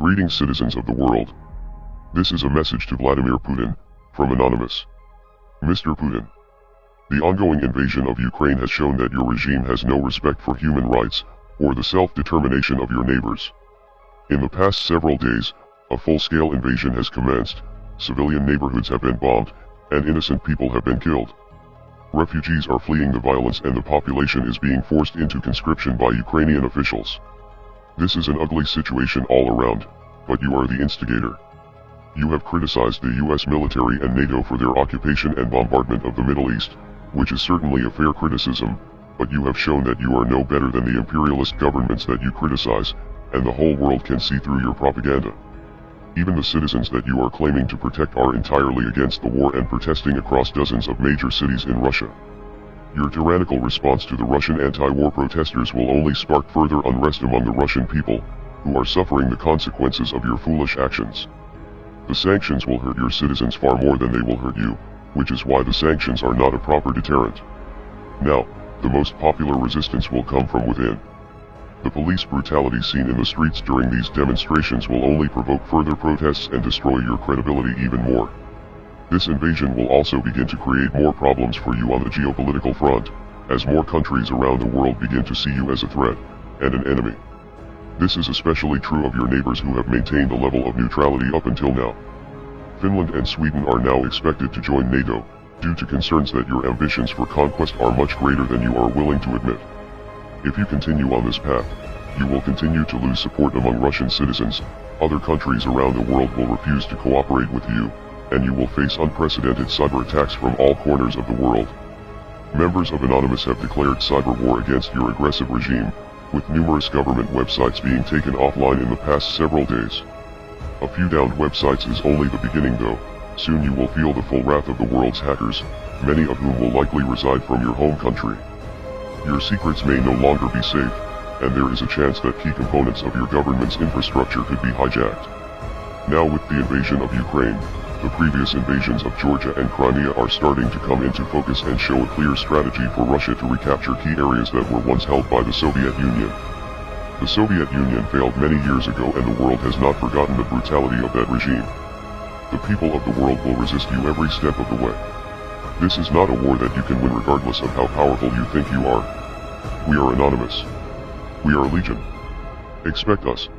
Greetings, citizens of the world. This is a message to Vladimir Putin, from Anonymous. Mr. Putin. The ongoing invasion of Ukraine has shown that your regime has no respect for human rights, or the self-determination of your neighbors. In the past several days, a full-scale invasion has commenced, civilian neighborhoods have been bombed, and innocent people have been killed. Refugees are fleeing the violence and the population is being forced into conscription by Ukrainian officials. This is an ugly situation all around, but you are the instigator. You have criticized the US military and NATO for their occupation and bombardment of the Middle East, which is certainly a fair criticism, but you have shown that you are no better than the imperialist governments that you criticize, and the whole world can see through your propaganda. Even the citizens that you are claiming to protect are entirely against the war and protesting across dozens of major cities in Russia. Your tyrannical response to the Russian anti-war protesters will only spark further unrest among the Russian people, who are suffering the consequences of your foolish actions. The sanctions will hurt your citizens far more than they will hurt you, which is why the sanctions are not a proper deterrent. Now, the most popular resistance will come from within. The police brutality seen in the streets during these demonstrations will only provoke further protests and destroy your credibility even more. This invasion will also begin to create more problems for you on the geopolitical front, as more countries around the world begin to see you as a threat, and an enemy. This is especially true of your neighbors who have maintained a level of neutrality up until now. Finland and Sweden are now expected to join NATO, due to concerns that your ambitions for conquest are much greater than you are willing to admit. If you continue on this path, you will continue to lose support among Russian citizens, other countries around the world will refuse to cooperate with you, and you will face unprecedented cyber attacks from all corners of the world. Members of Anonymous have declared cyber war against your aggressive regime, with numerous government websites being taken offline in the past several days. A few downed websites is only the beginning though, soon you will feel the full wrath of the world's hackers, many of whom will likely reside from your home country. Your secrets may no longer be safe, and there is a chance that key components of your government's infrastructure could be hijacked. Now with the invasion of Ukraine, the previous invasions of Georgia and Crimea are starting to come into focus and show a clear strategy for Russia to recapture key areas that were once held by the Soviet Union. The Soviet Union failed many years ago and the world has not forgotten the brutality of that regime. The people of the world will resist you every step of the way. This is not a war that you can win regardless of how powerful you think you are. We are Anonymous. We are Legion. Expect us.